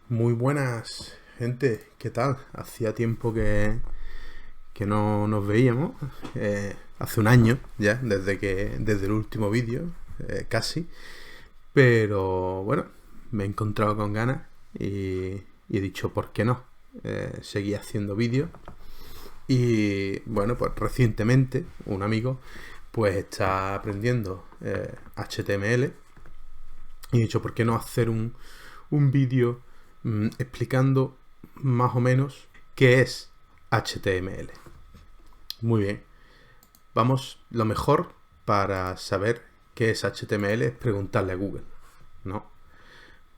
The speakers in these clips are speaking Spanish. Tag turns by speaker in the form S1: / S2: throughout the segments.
S1: Muy buenas, gente. ¿Qué tal? Hacía tiempo que no nos veíamos. Hace un año ya, desde el último vídeo, casi. Pero bueno, me he encontrado con ganas y he dicho, ¿por qué no? Seguí haciendo vídeos. Y bueno, pues recientemente un amigo pues está aprendiendo HTML y he dicho, ¿por qué no hacer un vídeo explicando más o menos qué es HTML? Muy bien. Lo mejor para saber qué es HTML es preguntarle a Google, ¿no?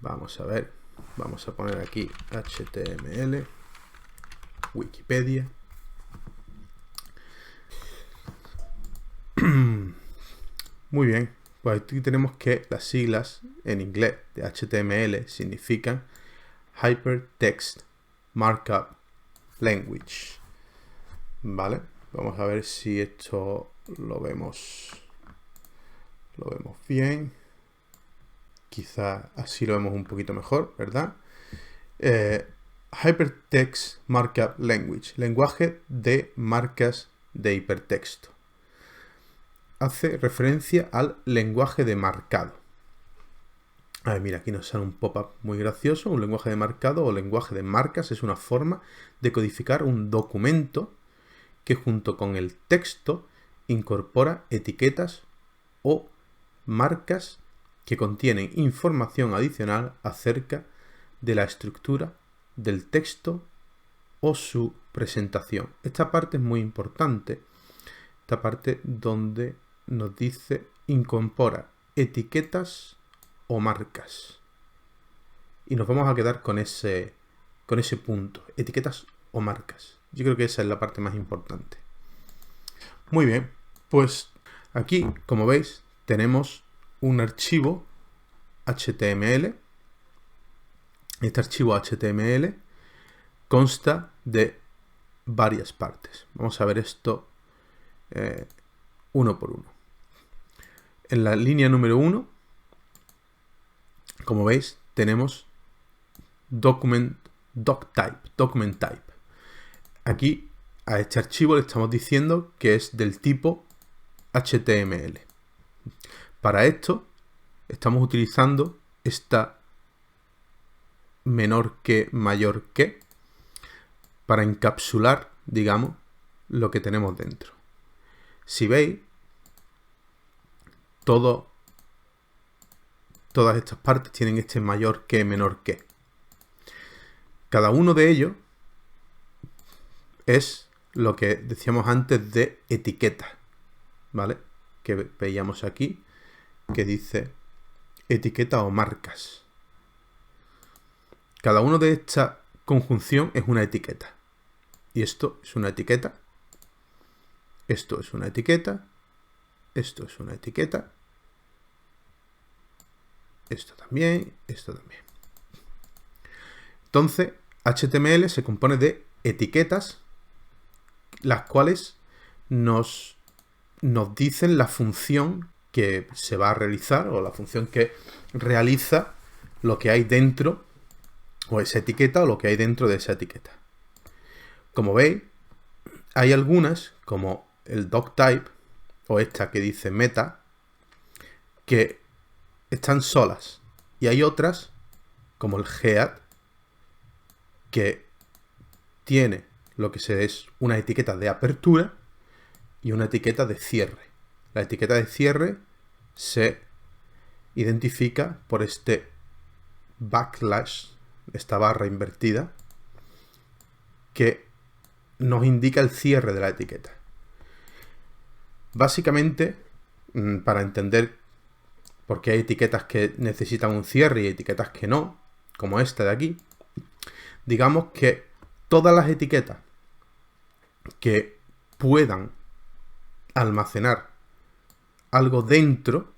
S1: Vamos a ver. Vamos a poner aquí HTML, Wikipedia. Muy bien. Pues aquí tenemos que las siglas en inglés de HTML significan Hypertext Markup Language. ¿Vale? Vamos a ver si esto lo vemos bien. Quizá así lo vemos un poquito mejor, ¿verdad? Hypertext Markup Language, lenguaje de marcas de hipertexto. Hace referencia al lenguaje de marcado. A ver, mira, aquí nos sale un pop-up muy gracioso. Un lenguaje de marcado o lenguaje de marcas es una forma de codificar un documento que junto con el texto incorpora etiquetas o marcas que contienen información adicional acerca de la estructura del texto o su presentación. Esta parte es muy importante. Esta parte donde nos dice incorpora etiquetas o marcas. Y nos vamos a quedar con ese punto. Etiquetas o marcas. Yo creo que esa es la parte más importante. Muy bien. Pues aquí, como veis, tenemos un archivo HTML. Este archivo HTML consta de varias partes. Vamos a ver esto uno por uno. En la línea número 1, como veis, tenemos document type. Aquí a este archivo le estamos diciendo que es del tipo HTML. Para esto estamos utilizando esta menor que, mayor que, para encapsular, digamos, lo que tenemos dentro. Si veis, todas estas partes tienen este mayor que, menor que. Cada uno de ellos es lo que decíamos antes de etiqueta, ¿vale? Que veíamos aquí, que dice etiqueta o marcas. Cada uno de esta conjunción es una etiqueta. Y esto es una etiqueta. Esto es una etiqueta. Esto es una etiqueta. Esto también. Esto también. Entonces, HTML se compone de etiquetas, las cuales nos dicen la función que se va a realizar o la función que realiza lo que hay dentro o esa etiqueta o lo que hay dentro de esa etiqueta. Como veis, hay algunas, como el doctype o esta que dice meta, que están solas. Y hay otras, como el head, que tiene lo que es una etiqueta de apertura y una etiqueta de cierre. La etiqueta de cierre se identifica por este backslash, esta barra invertida, que nos indica el cierre de la etiqueta. Básicamente, para entender por qué hay etiquetas que necesitan un cierre y etiquetas que no, como esta de aquí, digamos que todas las etiquetas que puedan almacenar algo dentro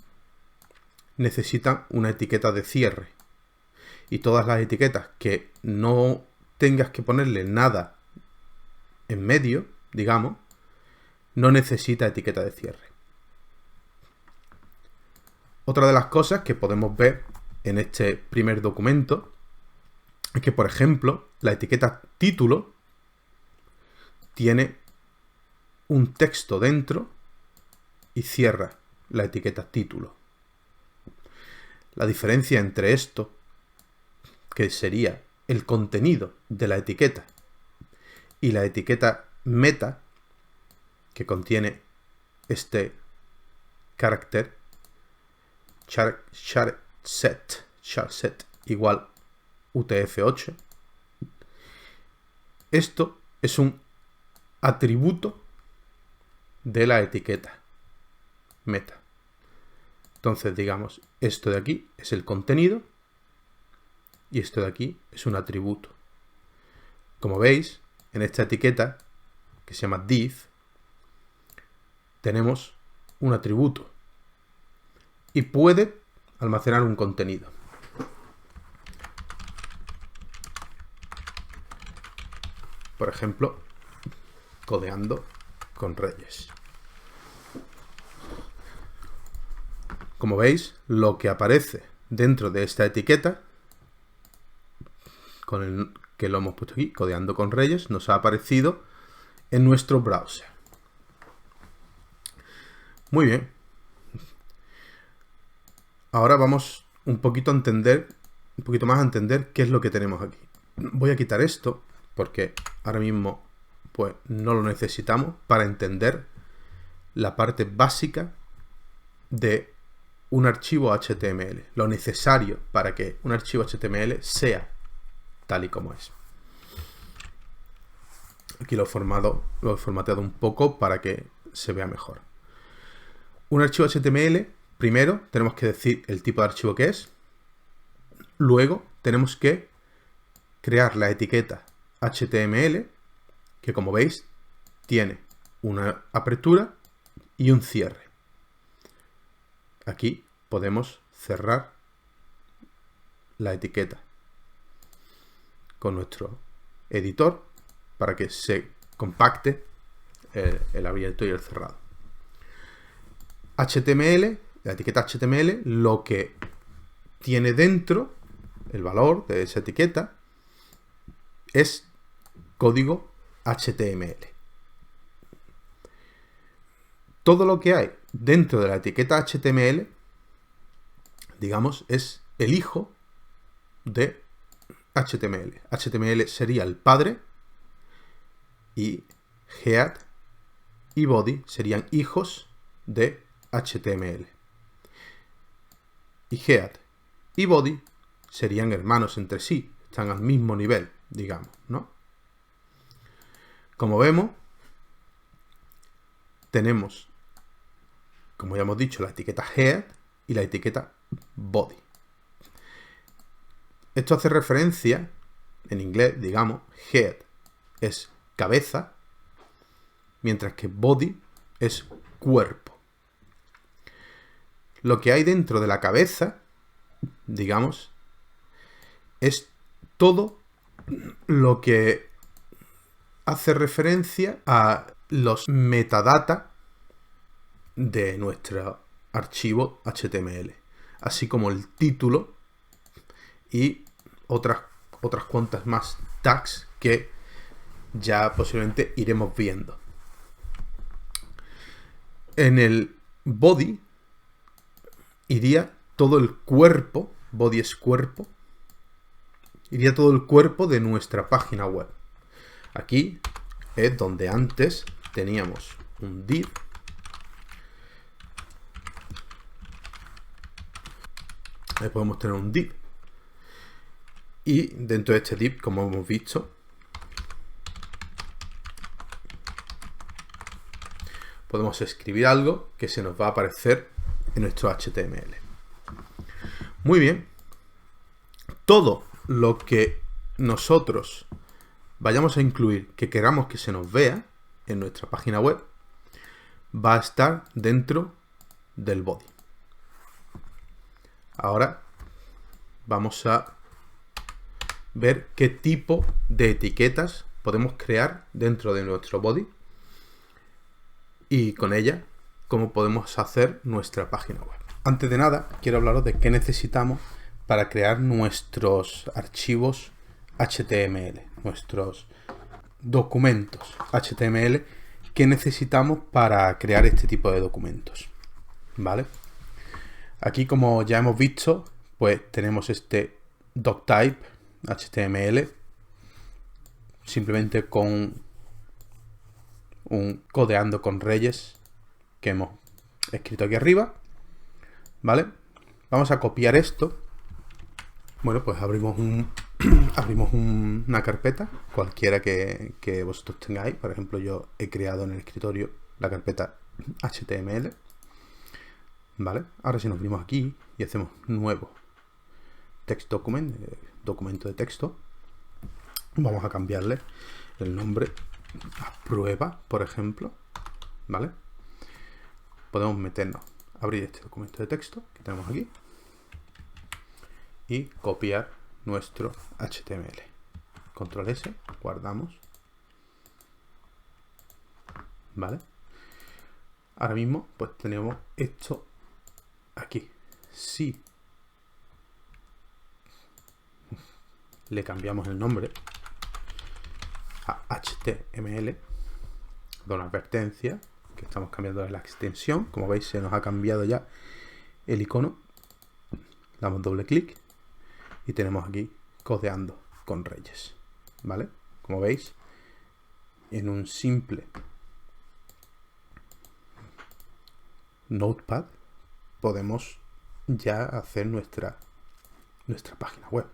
S1: necesitan una etiqueta de cierre. Y todas las etiquetas que no tengas que ponerle nada en medio, digamos, no necesita etiqueta de cierre. Otra de las cosas que podemos ver en este primer documento es que, por ejemplo, la etiqueta título tiene un texto dentro y cierra la etiqueta título. La diferencia entre esto, que sería el contenido de la etiqueta, y la etiqueta meta, que contiene este carácter charset igual UTF-8, esto es un atributo de la etiqueta meta. Entonces, digamos, esto de aquí es el contenido y esto de aquí es un atributo. Como veis, en esta etiqueta, que se llama div, tenemos un atributo y puede almacenar un contenido. Por ejemplo, codeando con Reyes. Como veis, lo que aparece dentro de esta etiqueta, con el que lo hemos puesto aquí, codeando con Reyes, nos ha aparecido en nuestro browser. Muy bien. Ahora vamos un poquito más a entender qué es lo que tenemos aquí. Voy a quitar esto porque ahora mismo pues no lo necesitamos para entender la parte básica de un archivo HTML, lo necesario para que un archivo HTML sea tal y como es. Aquí lo he formateado un poco para que se vea mejor. Un archivo HTML, primero tenemos que decir el tipo de archivo que es, luego tenemos que crear la etiqueta HTML, que como veis tiene una apertura y un cierre. Aquí podemos cerrar la etiqueta con nuestro editor para que se compacte el abierto y el cerrado. HTML, la etiqueta HTML, lo que tiene dentro, el valor de esa etiqueta, es código HTML. Todo lo que hay dentro de la etiqueta HTML, digamos, es el hijo de HTML. HTML sería el padre y head y body serían hijos de HTML. Y head y body serían hermanos entre sí, están al mismo nivel, digamos, ¿no? Como vemos, tenemos, como ya hemos dicho, la etiqueta head y la etiqueta body. Esto hace referencia, en inglés, digamos, head es cabeza, mientras que body es cuerpo. Lo que hay dentro de la cabeza, digamos, es todo lo que hace referencia a los metadata de nuestro archivo HTML, así como el título y otras cuantas más tags que ya posiblemente iremos viendo. En el body iría todo el cuerpo, body es cuerpo, iría todo el cuerpo de nuestra página web. Aquí es donde antes teníamos un div ahí podemos tener un div y dentro de este div, como hemos visto, podemos escribir algo que se nos va a aparecer en nuestro HTML. Muy bien, todo lo que nosotros vayamos a incluir que queramos que se nos vea en nuestra página web va a estar dentro del body. Ahora vamos a ver qué tipo de etiquetas podemos crear dentro de nuestro body y con ella cómo podemos hacer nuestra página web. Antes de nada, quiero hablaros de qué necesitamos para crear nuestros archivos HTML, nuestros documentos HTML que necesitamos para crear este tipo de documentos, ¿vale? Aquí, como ya hemos visto, pues tenemos este doctype HTML, simplemente con un codeando con reyes que hemos escrito aquí arriba, ¿vale? Vamos a copiar esto. Bueno, pues abrimos una carpeta, cualquiera que vosotros tengáis. Por ejemplo, yo he creado en el escritorio la carpeta HTML. ¿Vale? Ahora si nos venimos aquí y hacemos nuevo text document, documento de texto, vamos a cambiarle el nombre a prueba, por ejemplo, ¿vale? Podemos meternos, abrir este documento de texto que tenemos aquí y copiar nuestro HTML. Control S, guardamos, ¿vale? Ahora mismo pues tenemos esto aquí. Si le cambiamos el nombre a HTML, da una advertencia que estamos cambiando la extensión. Como veis, se nos ha cambiado ya el icono. Damos doble clic y tenemos aquí codeando con reyes, ¿vale? Como veis, en un simple Notepad podemos ya hacer nuestra página web.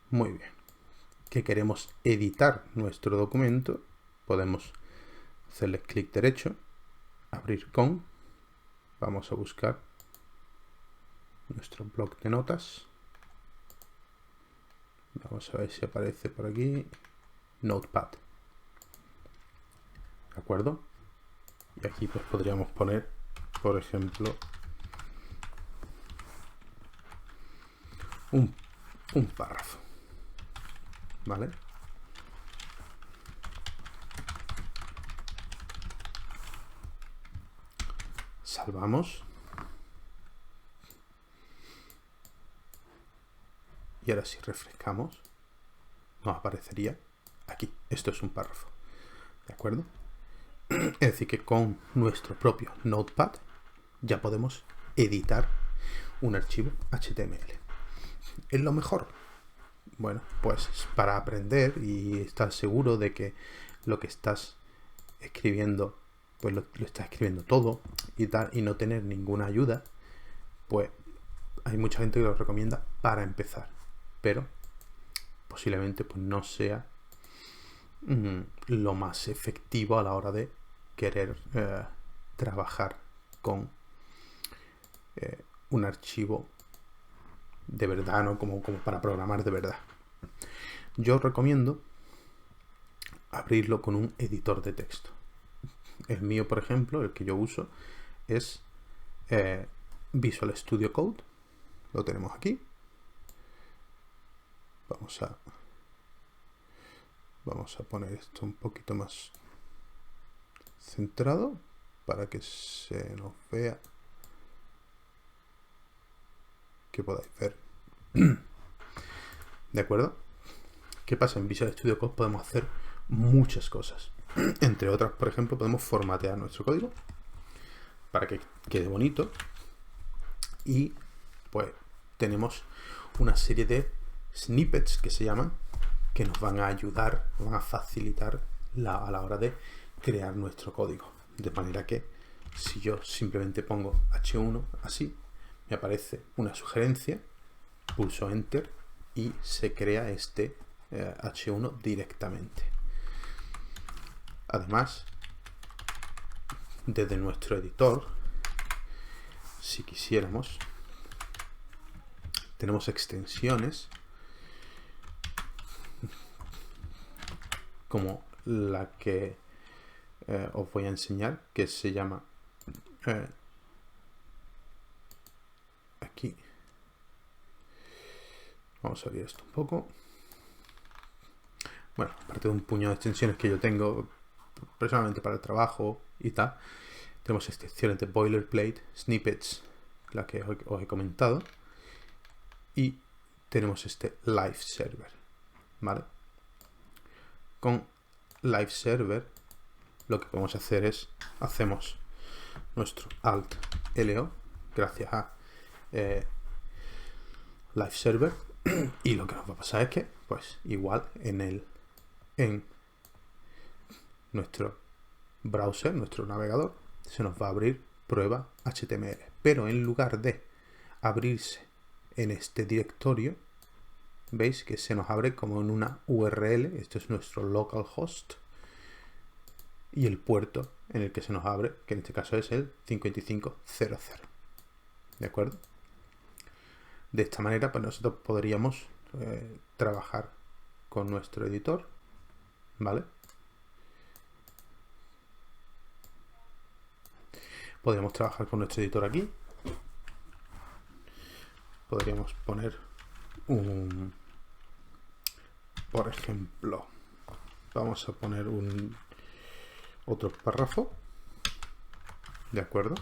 S1: Muy bien. Que queremos editar nuestro documento, podemos hacerle clic derecho, abrir con, vamos a buscar nuestro bloc de notas. Vamos a ver si aparece por aquí Notepad. ¿De acuerdo? Y aquí pues podríamos poner, por ejemplo, un párrafo, ¿vale? Salvamos. Y ahora si refrescamos, nos aparecería aquí. Esto es un párrafo, ¿de acuerdo? Es decir, que con nuestro propio Notepad ya podemos editar un archivo HTML. ¿Es lo mejor? Bueno, pues para aprender y estar seguro de que lo que estás escribiendo, pues lo estás escribiendo todo y tal, y no tener ninguna ayuda, pues hay mucha gente que lo recomienda para empezar, pero posiblemente pues no sea lo más efectivo a la hora de querer trabajar con un archivo de verdad, ¿no? Como para programar de verdad. Yo recomiendo abrirlo con un editor de texto. El mío, por ejemplo, el que yo uso es Visual Studio Code. Lo tenemos aquí. Vamos a poner esto un poquito más centrado para que se nos vea, que podáis ver. ¿De acuerdo? ¿Qué pasa? En Visual Studio Code podemos hacer muchas cosas. Entre otras, por ejemplo, podemos formatear nuestro código para que quede bonito. Y pues tenemos una serie de snippets que se llaman, que nos van a ayudar, nos van a facilitar a la hora de crear nuestro código. De manera que si yo simplemente pongo H1 así, me aparece una sugerencia, pulso Enter y se crea este H1 directamente. Además, desde nuestro editor, si quisiéramos, tenemos extensiones como la que os voy a enseñar, que se llama aquí. Vamos a abrir esto un poco. Bueno, aparte de un puñado de extensiones que yo tengo personalmente para el trabajo y tal, tenemos extensiones de boilerplate, snippets, la que os he comentado, y tenemos este live server. ¿vale? Con Live Server lo que podemos hacer es, hacemos nuestro Alt LO gracias a Live Server, y lo que nos va a pasar es que, pues igual en nuestro browser, nuestro navegador, se nos va a abrir prueba HTML, pero en lugar de abrirse en este directorio, veis que se nos abre como en una URL. Esto es nuestro localhost y el puerto en el que se nos abre, que en este caso es el 5500. ¿De acuerdo? De esta manera, pues nosotros podríamos trabajar con nuestro editor, ¿vale? Podríamos trabajar con nuestro editor aquí. Podríamos poner por ejemplo, vamos a poner otro párrafo, ¿de acuerdo?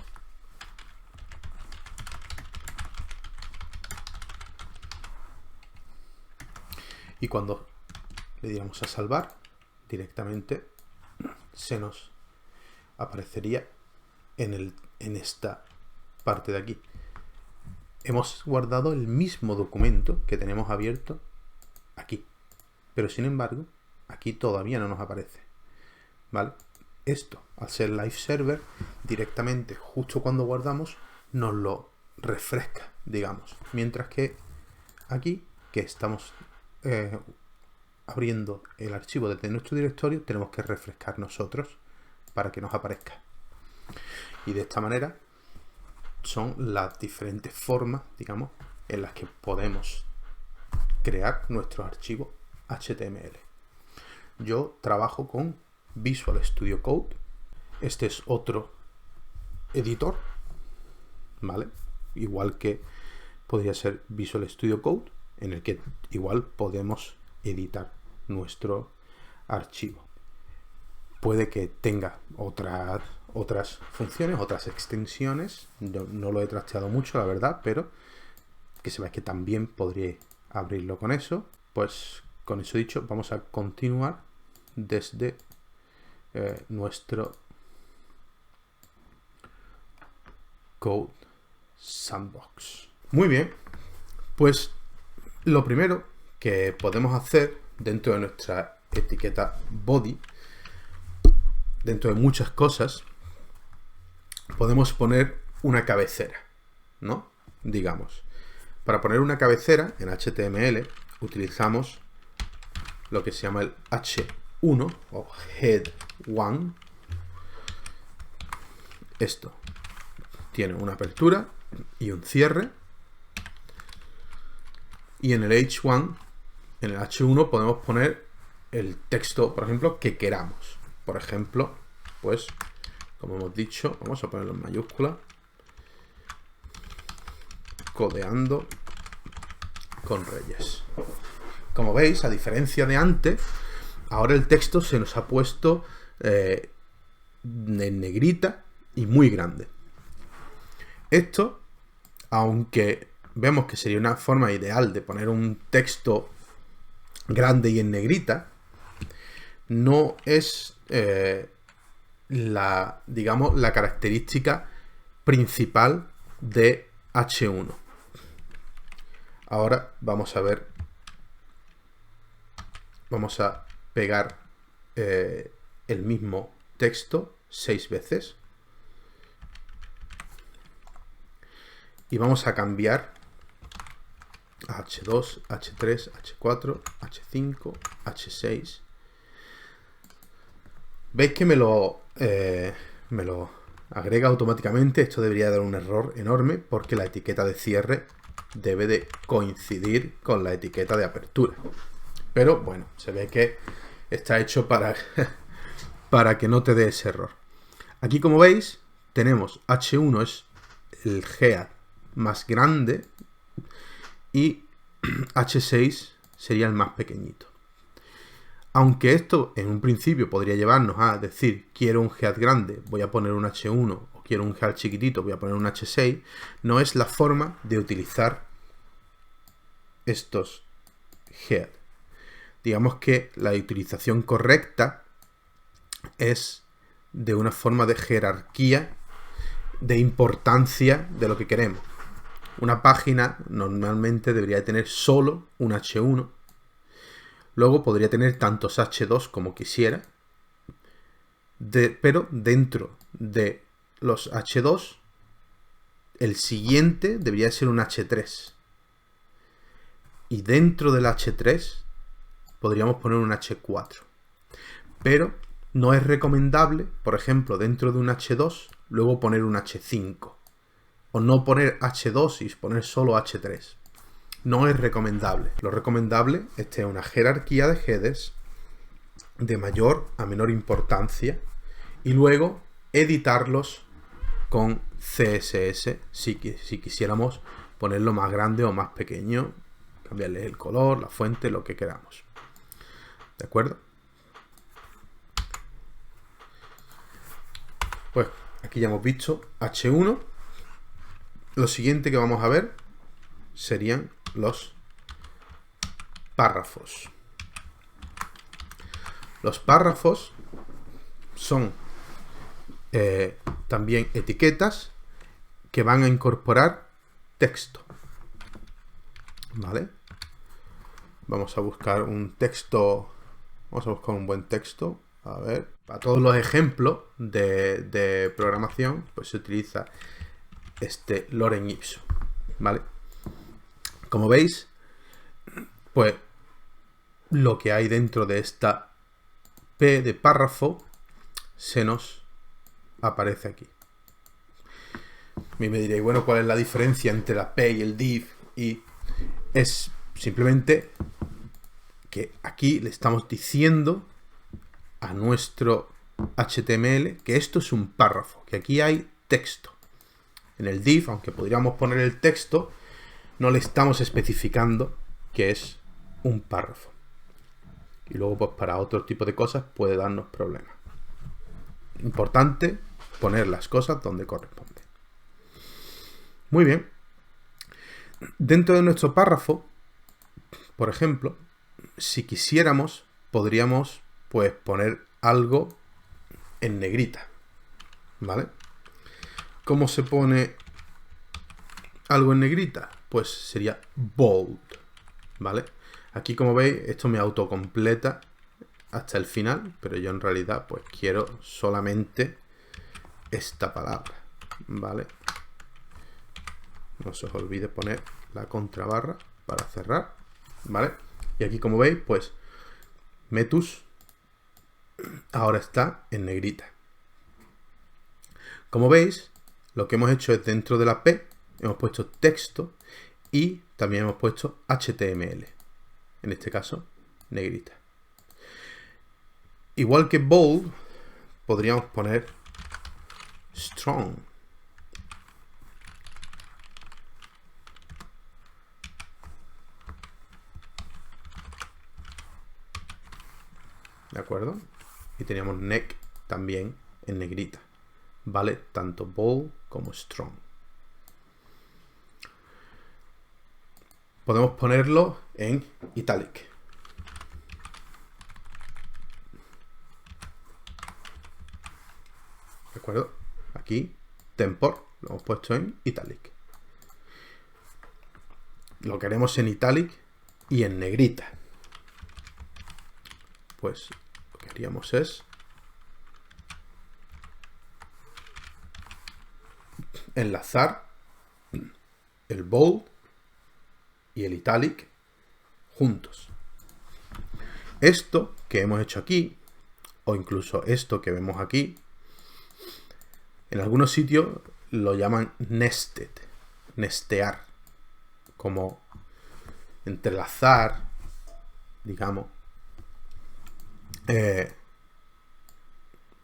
S1: Y cuando le diéramos a salvar, directamente se nos aparecería en esta parte de aquí. Hemos guardado el mismo documento que tenemos abierto aquí, pero sin embargo aquí todavía no nos aparece, ¿vale? Esto, al ser Live Server, directamente justo cuando guardamos nos lo refresca, digamos, mientras que aquí, que estamos abriendo el archivo desde nuestro directorio, tenemos que refrescar nosotros para que nos aparezca. Y de esta manera son las diferentes formas, digamos, en las que podemos crear nuestros archivos HTML. Yo trabajo con Visual Studio Code. Este es otro editor, ¿vale? Igual que podría ser Visual Studio Code, en el que igual podemos editar nuestro archivo. Puede que tenga otras funciones, otras extensiones. No lo he trasteado mucho, la verdad, pero que sepáis que también podría abrirlo con eso. Pues con eso dicho, vamos a continuar desde nuestro Code Sandbox. Muy bien, pues lo primero que podemos hacer dentro de nuestra etiqueta body, dentro de muchas cosas, podemos poner una cabecera, ¿no? Digamos, para poner una cabecera en HTML utilizamos lo que se llama el H1 o Head 1. Esto tiene una apertura y un cierre. Y en el H1, en el H1 podemos poner el texto, por ejemplo, que queramos. Por ejemplo, pues, como hemos dicho, vamos a ponerlo en mayúscula. Codeando con Reyes. Como veis, a diferencia de antes, ahora el texto se nos ha puesto en negrita y muy grande. Esto, aunque vemos que sería una forma ideal de poner un texto grande y en negrita, no es digamos, la característica principal de H1. Ahora vamos a ver, vamos a pegar el mismo texto 6 veces y vamos a cambiar a H2, H3, H4, H5, H6. Veis que me lo agrega automáticamente. Esto debería dar un error enorme porque la etiqueta de cierre debe de coincidir con la etiqueta de apertura. Pero bueno, se ve que está hecho para que no te dé ese error. Aquí, como veis, tenemos H1 es el head más grande y H6 sería el más pequeñito. Aunque esto en un principio podría llevarnos a decir quiero un head grande, voy a poner un H1, o quiero un head chiquitito, voy a poner un H6, no es la forma de utilizar estos head. digamos que la utilización correcta es de una forma de jerarquía, de importancia de lo que queremos. Una página normalmente debería tener solo un H1. Luego podría tener tantos H2 como quisiera. Pero dentro de los H2, el siguiente debería ser un H3. Y dentro del H3 podríamos poner un H4. Pero no es recomendable, por ejemplo, dentro de un H2, luego poner un H5. O no poner H2 y poner solo H3. No es recomendable. Lo recomendable es tener una jerarquía de headers de mayor a menor importancia y luego editarlos con CSS si quisiéramos ponerlo más grande o más pequeño, cambiarle el color, la fuente, lo que queramos. ¿De acuerdo? Pues aquí ya hemos visto H1. Lo siguiente que vamos a ver serían los párrafos. Los párrafos son también etiquetas que van a incorporar texto. ¿Vale? Vamos a buscar un texto. Vamos a buscar un buen texto. A ver, para todos los ejemplos de programación, pues se utiliza este Lorem Ipsum. ¿Vale? Como veis, pues lo que hay dentro de esta P de párrafo se nos aparece aquí. Y me diréis, bueno, ¿cuál es la diferencia entre la P y el div? Y es simplemente que aquí le estamos diciendo a nuestro HTML que esto es un párrafo, que aquí hay texto. En el div, aunque podríamos poner el texto, no le estamos especificando que es un párrafo. Y luego, pues para otro tipo de cosas puede darnos problemas. Importante poner las cosas donde corresponde. Muy bien. Dentro de nuestro párrafo, por ejemplo, si quisiéramos, podríamos pues poner algo en negrita. ¿Vale? ¿Cómo se pone algo en negrita? Pues sería bold. ¿Vale? Aquí, como veis, esto me autocompleta hasta el final, pero yo en realidad pues quiero solamente esta palabra, ¿vale? No se os olvide poner la contrabarra para cerrar, ¿vale? Y aquí, como veis, pues Metus ahora está en negrita. Como veis, lo que hemos hecho es dentro de la P, hemos puesto texto y también hemos puesto HTML. En este caso, negrita. Igual que bold, podríamos poner strong. ¿De acuerdo? Y teníamos neck también en negrita. Vale tanto bold como strong. Podemos ponerlo en italic. ¿De acuerdo? Aquí, tempor, lo hemos puesto en italic. Lo queremos en italic y en negrita. Pues lo que haríamos es enlazar el bold y el italic juntos. Esto que hemos hecho aquí, o incluso esto que vemos aquí, en algunos sitios lo llaman nested, nestear, como entrelazar, digamos,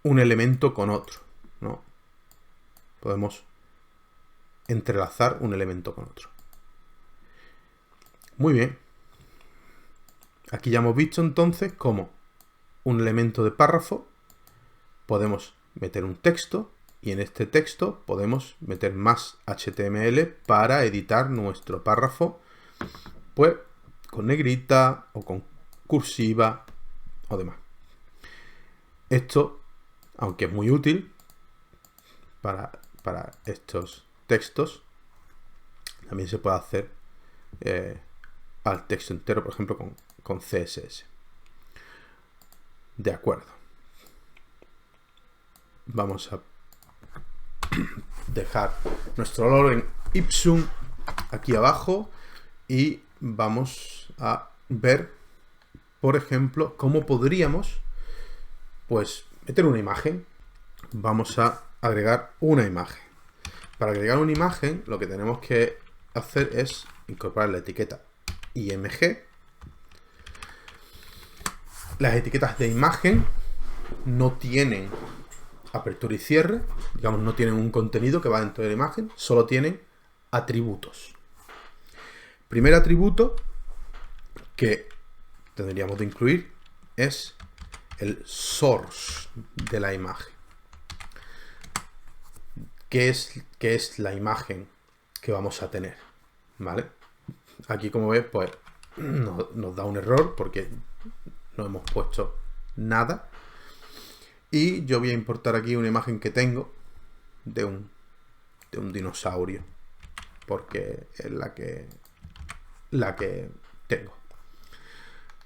S1: un elemento con otro, ¿no? Podemos entrelazar un elemento con otro. Muy bien. Aquí ya hemos visto entonces cómo un elemento de párrafo podemos meter un texto y en este texto podemos meter más HTML para editar nuestro párrafo, pues con negrita o con cursiva o demás. Esto, aunque es muy útil para estos textos, también se puede hacer al texto entero, por ejemplo, con CSS. De acuerdo. Vamos a dejar nuestro lorem ipsum aquí abajo y vamos a ver, por ejemplo, cómo podríamos pues meter una imagen. Vamos a agregar una imagen. Para agregar una imagen, lo que tenemos que hacer es incorporar la etiqueta IMG. Las etiquetas de imagen no tienen apertura y cierre, digamos, no tienen un contenido que va dentro de la imagen, solo tienen atributos. Primer atributo que tendríamos de incluir es el source de la imagen. ¿Qué es la imagen que vamos a tener? ¿Vale? Aquí, como ves, pues nos da un error porque no hemos puesto nada. Y yo voy a importar aquí una imagen que tengo de un dinosaurio, porque es la que tengo.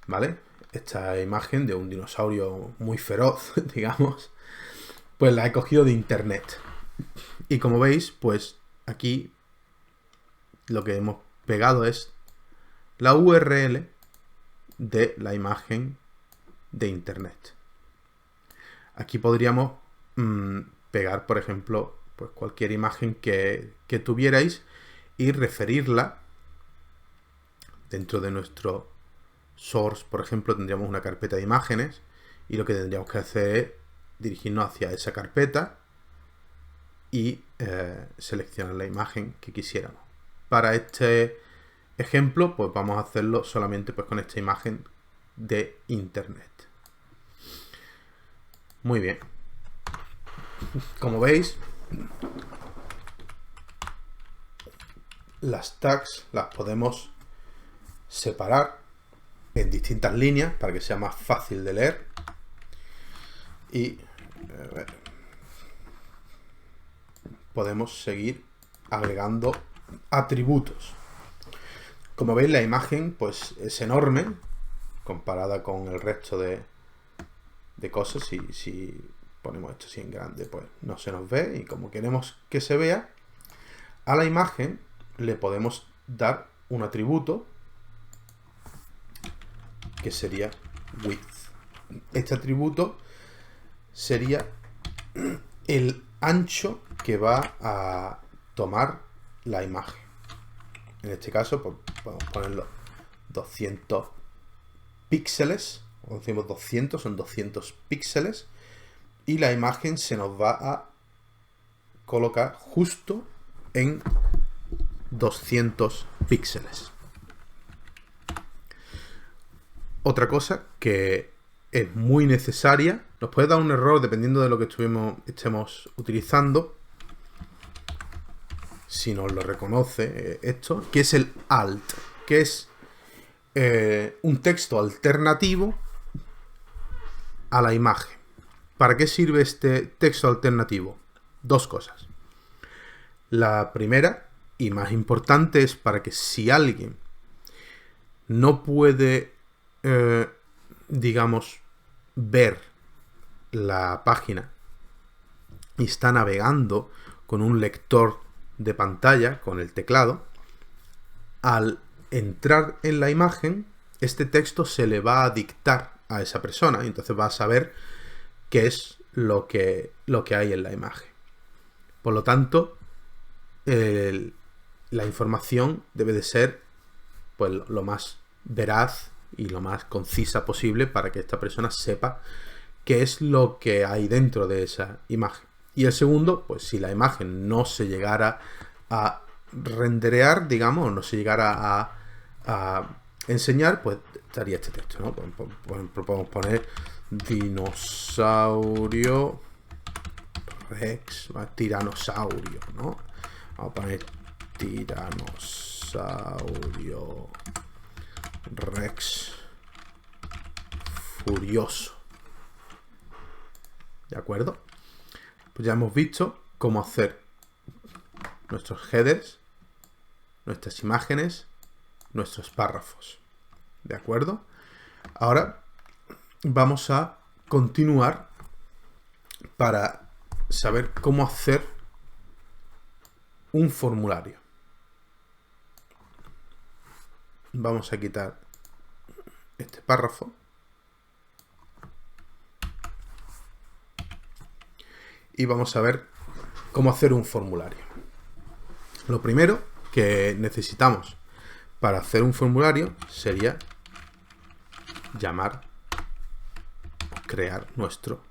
S1: ¿Vale? Esta imagen de un dinosaurio muy feroz, digamos, pues la he cogido de internet. Y como veis, pues aquí lo que hemos pegado es la URL de la imagen de internet. Aquí podríamos pegar, por ejemplo, pues cualquier imagen que tuvierais y referirla dentro de nuestro source. Por ejemplo, tendríamos una carpeta de imágenes y lo que tendríamos que hacer es dirigirnos hacia esa carpeta y seleccionar la imagen que quisiéramos. Para este ejemplo, pues vamos a hacerlo solamente pues con esta imagen de internet. Muy bien. Como veis, las tags las podemos separar en distintas líneas para que sea más fácil de leer. Y podemos seguir agregando atributos. Como veis, la imagen pues es enorme comparada con el resto de cosas. Si ponemos esto así en grande, pues no se nos ve, y como queremos que se vea, a la imagen le podemos dar un atributo que sería width. Este atributo sería el ancho que va a tomar la imagen. En este caso, pues podemos ponerlo 200 píxeles. Cuando decimos 200, son 200 píxeles. Y la imagen se nos va a colocar justo en 200 píxeles. Otra cosa que es muy necesaria, nos puede dar un error dependiendo de lo que estemos utilizando, si nos lo reconoce esto, que es el alt, que es un texto alternativo a la imagen. ¿Para qué sirve este texto alternativo? Dos cosas. La primera y más importante es para que si alguien no puede, digamos, ver la página y está navegando con un lector de pantalla, con el teclado, al entrar en la imagen, este texto se le va a dictar a esa persona y entonces va a saber qué es lo que hay en la imagen. Por lo tanto, la información debe de ser pues lo más veraz y lo más concisa posible para que esta persona sepa qué es lo que hay dentro de esa imagen. Y el segundo, pues si la imagen no se llegara a renderear, digamos, o no se llegara a enseñar, pues estaría este texto, ¿no? Por ejemplo, podemos poner dinosaurio rex, tiranosaurio, ¿no? Vamos a poner tiranosaurio rex curioso. ¿De acuerdo? Pues ya hemos visto cómo hacer nuestros headers, nuestras imágenes, nuestros párrafos. ¿De acuerdo? Ahora vamos a continuar para saber cómo hacer un formulario. Vamos a quitar este párrafo. Y vamos a ver cómo hacer un formulario. Lo primero que necesitamos para hacer un formulario sería crear nuestro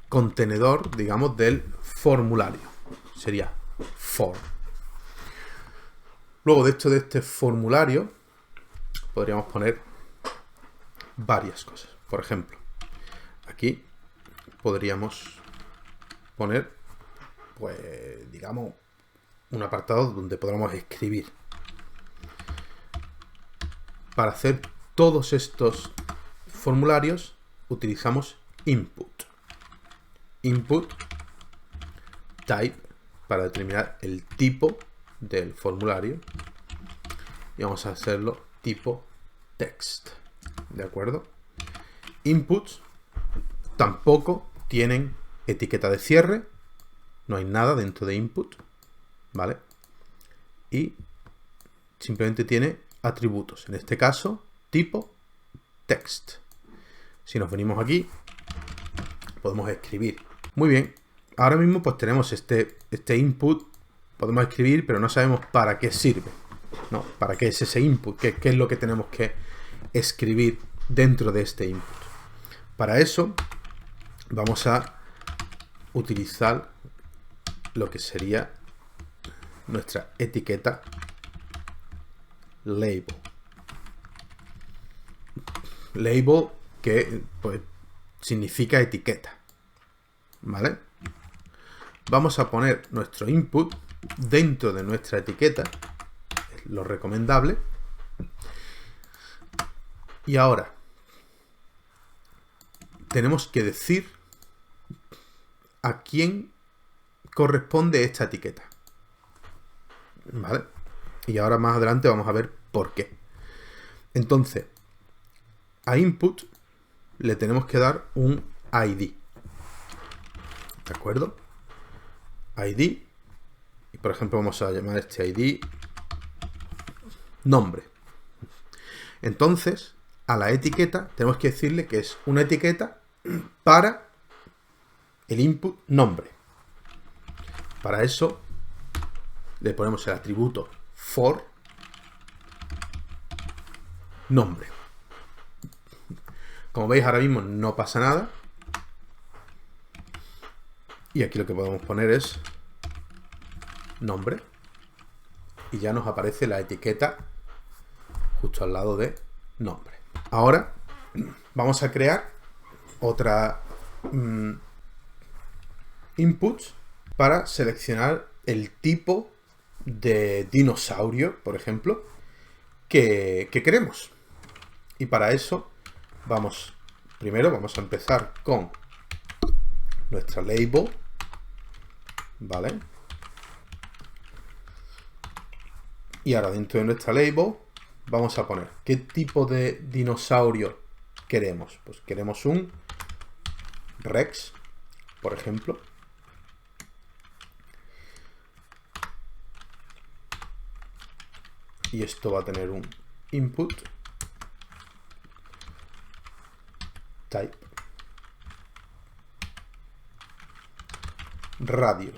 S1: contenedor, digamos, del formulario. Sería form. Luego de este formulario podríamos poner varias cosas. Por ejemplo, aquí podríamos poner, pues, digamos, un apartado donde podamos escribir. Para hacer todos estos formularios utilizamos input. Input type para determinar el tipo del formulario. Y vamos a hacerlo tipo text. ¿De acuerdo? Inputs tampoco tienen etiqueta de cierre. No hay nada dentro de input. ¿Vale? Y simplemente tiene atributos. En este caso, tipo text. Si nos venimos aquí, podemos escribir. Muy bien. Ahora mismo pues tenemos este input. Podemos escribir, pero no sabemos para qué sirve. ¿No? ¿Para qué es ese input? ¿Qué es lo que tenemos que escribir dentro de este input? Para eso vamos a utilizar lo que sería nuestra etiqueta label. Label que pues significa etiqueta. ¿Vale? Vamos a poner nuestro input dentro de nuestra etiqueta, es lo recomendable. Y ahora tenemos que decir a quién corresponde esta etiqueta. ¿Vale? Y ahora más adelante vamos a ver por qué. Entonces, a input le tenemos que dar un ID. ¿De acuerdo? ID. Y por ejemplo vamos a llamar este ID nombre. Entonces, a la etiqueta tenemos que decirle que es una etiqueta para el input nombre. Para eso le ponemos el atributo for nombre. Como veis ahora mismo no pasa nada. Y aquí lo que podemos poner es nombre. Y ya nos aparece la etiqueta justo al lado de nombre. Ahora vamos a crear otra inputs para seleccionar el tipo de dinosaurio, por ejemplo, que queremos. Y para eso primero vamos a empezar con nuestra label, ¿vale? Y ahora dentro de nuestra label vamos a poner qué tipo de dinosaurio queremos. Pues queremos un Rex, por ejemplo. Y esto va a tener un input type radio.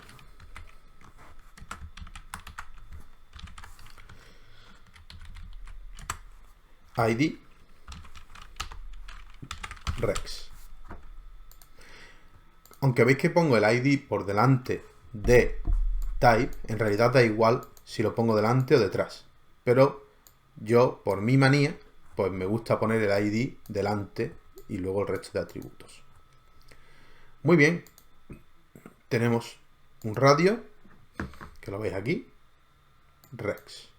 S1: ID Rex. Aunque veis que pongo el ID por delante de type, en realidad da igual si lo pongo delante o detrás. Pero yo, por mi manía, pues me gusta poner el ID delante y luego el resto de atributos. Muy bien. Tenemos un radio, que lo veis aquí, Rex.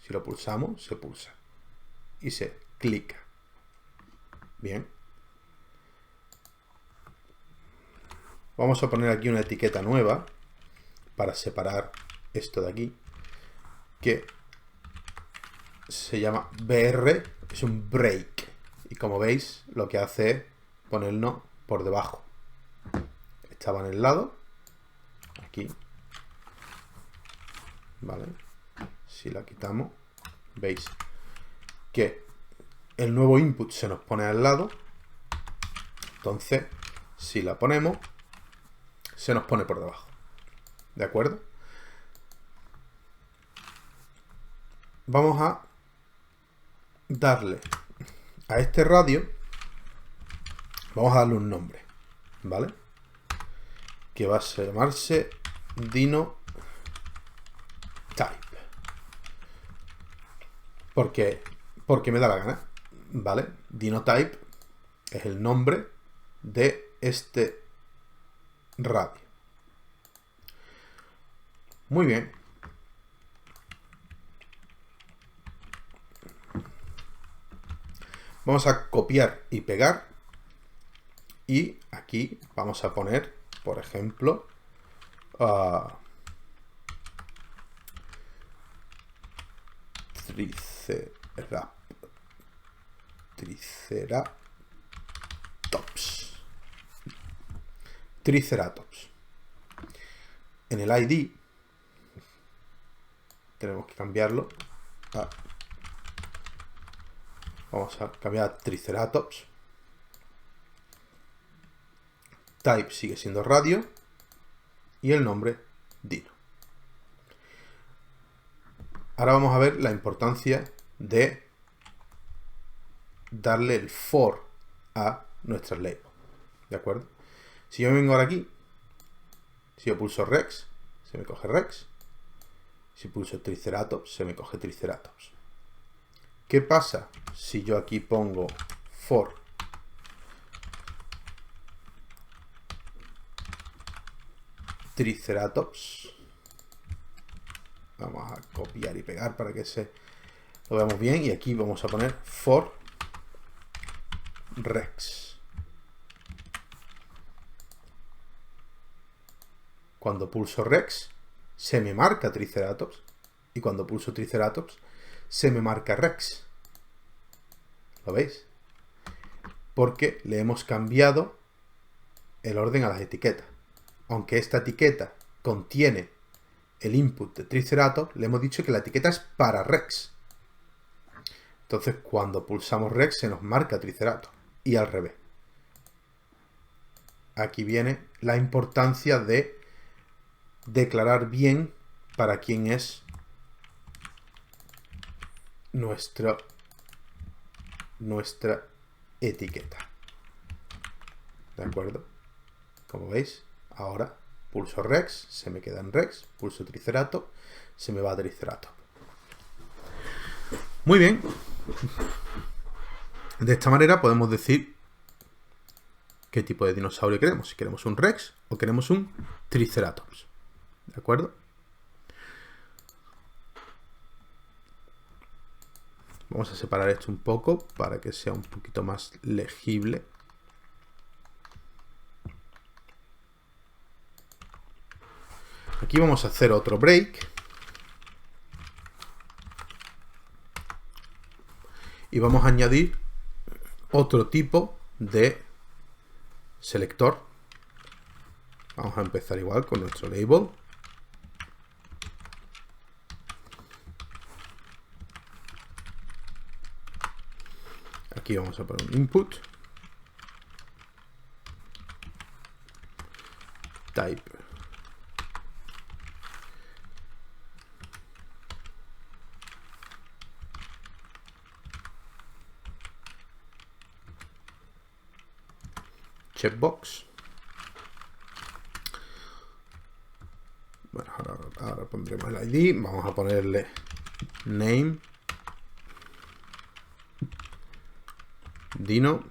S1: Si lo pulsamos, se pulsa. y se clica. Bien. Vamos a poner aquí una etiqueta nueva para separar esto de aquí, que se llama BR, es un break. Y como veis, lo que hace es ponernos por debajo. Estaba en el lado, aquí, ¿vale? Si la quitamos, veis que el nuevo input se nos pone al lado. Entonces, si la ponemos, se nos pone por debajo. ¿De acuerdo? Vamos a darle a este radio, vamos a darle un nombre, ¿vale? Que va a llamarse Dino Type. Porque me da la gana, ¿vale? Dino Type es el nombre de este radio. Muy bien. Vamos a copiar y pegar. Y aquí vamos a poner, por ejemplo, Triceratops. En el ID tenemos que cambiarlo a, vamos a cambiar a Triceratops. Type sigue siendo radio y el nombre Dino. Ahora vamos a ver la importancia de darle el for a nuestra label. ¿De acuerdo? Si yo me vengo ahora aquí, si yo pulso Rex, se me coge Rex. Si pulso Triceratops, se me coge Triceratops. ¿Qué pasa si yo aquí pongo for Triceratops? Vamos a copiar y pegar para que lo veamos bien. Y aquí vamos a poner for Rex. Cuando pulso Rex, se me marca Triceratops. Y cuando pulso Triceratops, se me marca Rex. ¿Lo veis? Porque le hemos cambiado el orden a las etiquetas. Aunque esta etiqueta contiene el input de Triceratops, le hemos dicho que la etiqueta es para Rex. Entonces, cuando pulsamos Rex, se nos marca Triceratops. Y al revés. Aquí viene la importancia de declarar bien para quién es nuestra etiqueta. ¿De acuerdo? Como veis, ahora pulso Rex, se me queda en Rex, pulso Triceratops, se me va a Triceratops. Muy bien. De esta manera podemos decir qué tipo de dinosaurio queremos. Si queremos un Rex o queremos un Triceratops. ¿De acuerdo? Vamos a separar esto un poco para que sea un poquito más legible. Aquí vamos a hacer otro break. Y vamos a añadir otro tipo de selector. Vamos a empezar igual con nuestro label. Aquí vamos a poner un input. Type. Checkbox. Bueno, ahora pondremos el ID. Vamos a ponerle name. Dino.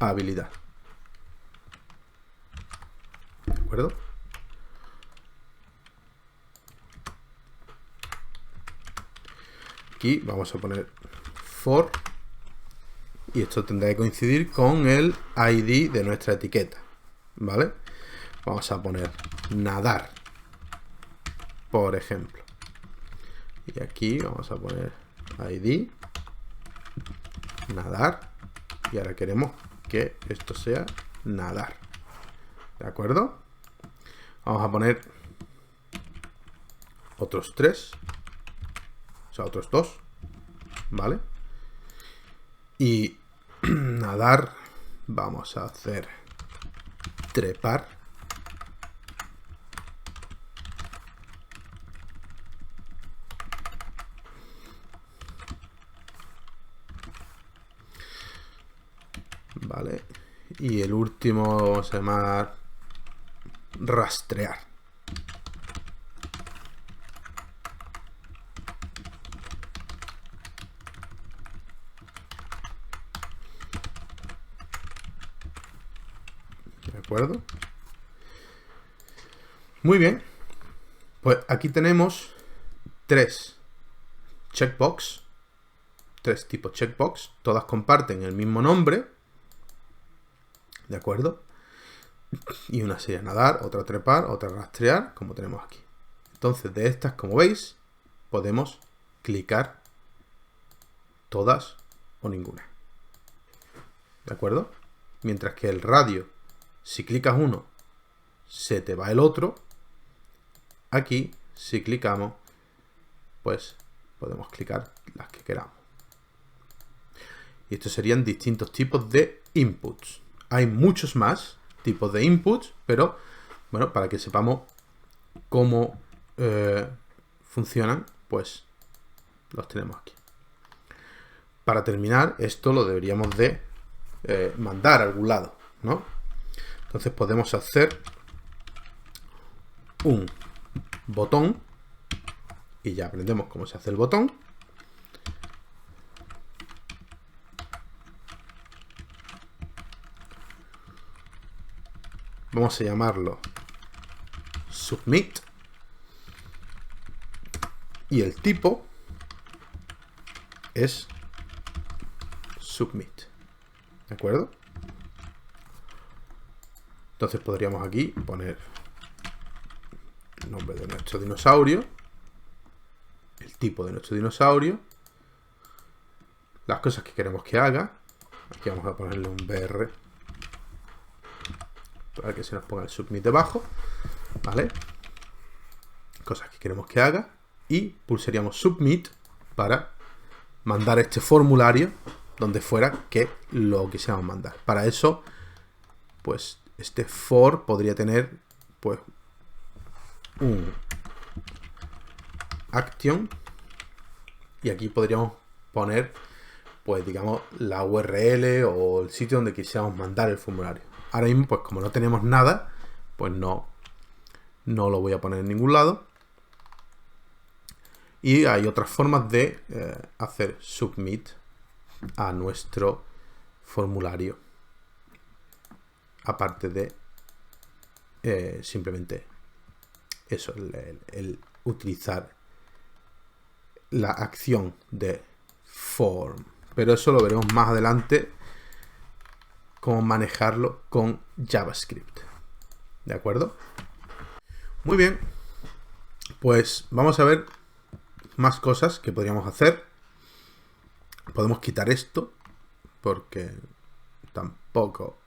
S1: Habilidad. ¿De acuerdo? Aquí vamos a poner for y esto tendrá que coincidir con el ID de nuestra etiqueta, ¿vale? Vamos a poner nadar, por ejemplo. Y aquí vamos a poner ID, nadar, y ahora queremos que esto sea nadar, ¿de acuerdo? Vamos a poner otros 3, o sea, otros 2, ¿vale? Y nadar, vamos a hacer trepar. Vale. Y el último vamos a llamar rastrear. ¿De acuerdo? Muy bien. Pues aquí tenemos 3 checkbox. 3 tipos checkbox. Todas comparten el mismo nombre. ¿De acuerdo? Y una sería nadar, otra trepar, otra rastrear, como tenemos aquí. Entonces, de estas, como veis, podemos clicar todas o ninguna. ¿De acuerdo? Mientras que el radio, si clicas uno, se te va el otro. Aquí, si clicamos, pues podemos clicar las que queramos. Y estos serían distintos tipos de inputs. Hay muchos más tipos de inputs, pero bueno, para que sepamos cómo funcionan, pues los tenemos aquí. Para terminar, esto lo deberíamos de mandar a algún lado, ¿no? Entonces podemos hacer un botón y ya aprendemos cómo se hace el botón. Vamos a llamarlo submit y el tipo es submit, ¿de acuerdo? Entonces podríamos aquí poner el nombre de nuestro dinosaurio, el tipo de nuestro dinosaurio, las cosas que queremos que haga. Aquí vamos a ponerle un BR para que se nos ponga el submit debajo, ¿vale? Cosas que queremos que haga y pulsaríamos submit para mandar este formulario donde fuera que lo quisiéramos mandar. Para eso, pues este for podría tener pues un action y aquí podríamos poner pues digamos la URL o el sitio donde quisiéramos mandar el formulario. Ahora mismo pues como no tenemos nada, pues no lo voy a poner en ningún lado. Y hay otras formas de hacer submit a nuestro formulario, aparte de simplemente eso, el utilizar la acción de form. Pero eso lo veremos más adelante, cómo manejarlo con JavaScript. ¿De acuerdo? Muy bien. Pues vamos a ver más cosas que podríamos hacer. Podemos quitar esto, porque tampoco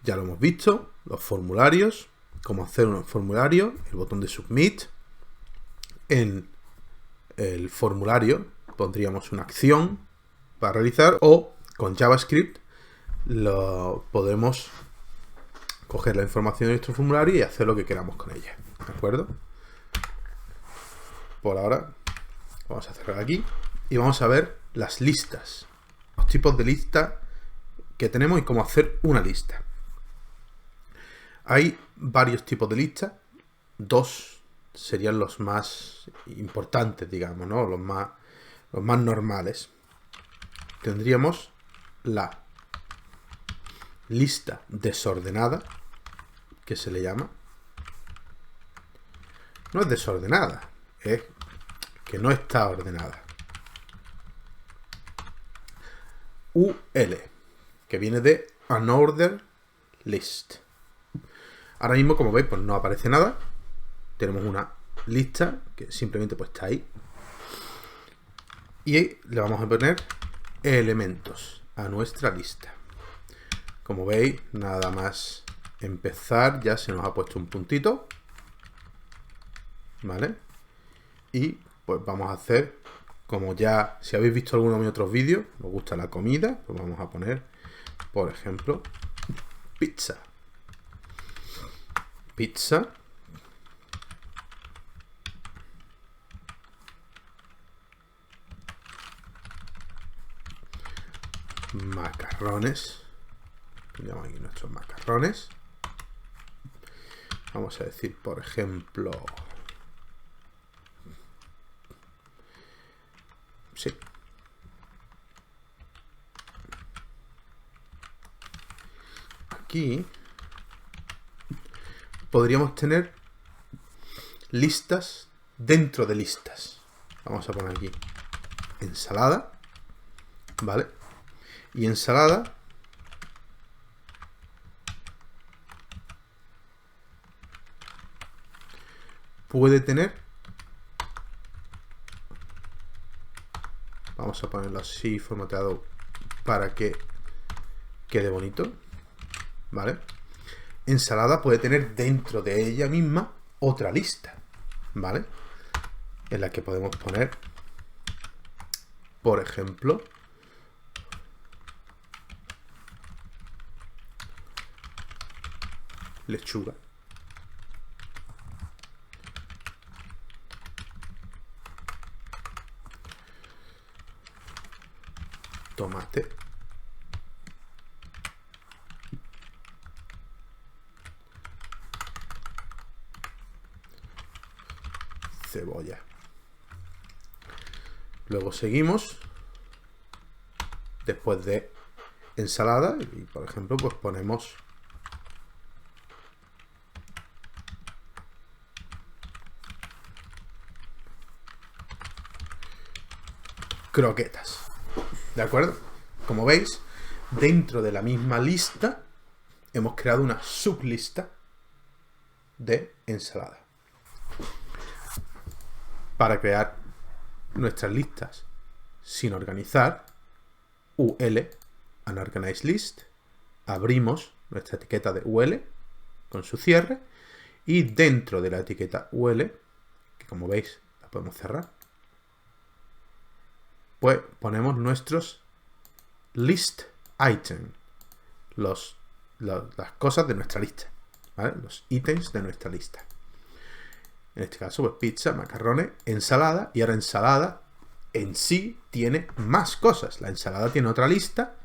S1: ya lo hemos visto. Los formularios, cómo hacer un formulario, el botón de submit. En el formulario pondríamos una acción para realizar, o con JavaScript lo podemos coger la información de nuestro formulario y hacer lo que queramos con ella. ¿De acuerdo? Por ahora vamos a cerrar aquí y vamos a ver las listas, los tipos de lista que tenemos y cómo hacer una lista. Hay varios tipos de listas, 2 serían los más importantes, digamos, ¿no? Los más normales. Tendríamos la lista desordenada, que se le llama. No es desordenada, es que no está ordenada. UL, que viene de unordered list. Ahora mismo, como veis, pues no aparece nada. Tenemos una lista que simplemente pues está ahí. Y le vamos a poner elementos a nuestra lista. Como veis, nada más empezar ya se nos ha puesto un puntito. ¿Vale? Y pues vamos a hacer, como ya, si habéis visto alguno de mis otros vídeos, os gusta la comida, pues vamos a poner, por ejemplo, pizza. Pizza. Macarrones. Pongamos aquí nuestros macarrones. Vamos a decir, por ejemplo... Sí. Aquí podríamos tener listas dentro de listas. Vamos a poner aquí ensalada, ¿vale? Y ensalada puede tener, vamos a ponerlo así formateado para que quede bonito, ¿vale? Ensalada puede tener dentro de ella misma otra lista, ¿vale? En la que podemos poner, por ejemplo, lechuga. Tomate. Cebolla. Luego seguimos. Después de ensalada. Y por ejemplo, pues ponemos croquetas. ¿De acuerdo? Como veis, dentro de la misma lista hemos creado una sublista de ensalada. Para crear nuestras listas sin organizar, UL, Unorganized List, abrimos nuestra etiqueta de UL con su cierre y dentro de la etiqueta UL, que como veis la podemos cerrar, pues ponemos nuestros list item, las cosas de nuestra lista, ¿vale? Los ítems de nuestra lista. En este caso, pues pizza, macarrones, ensalada, y ahora ensalada en sí tiene más cosas. La ensalada tiene otra lista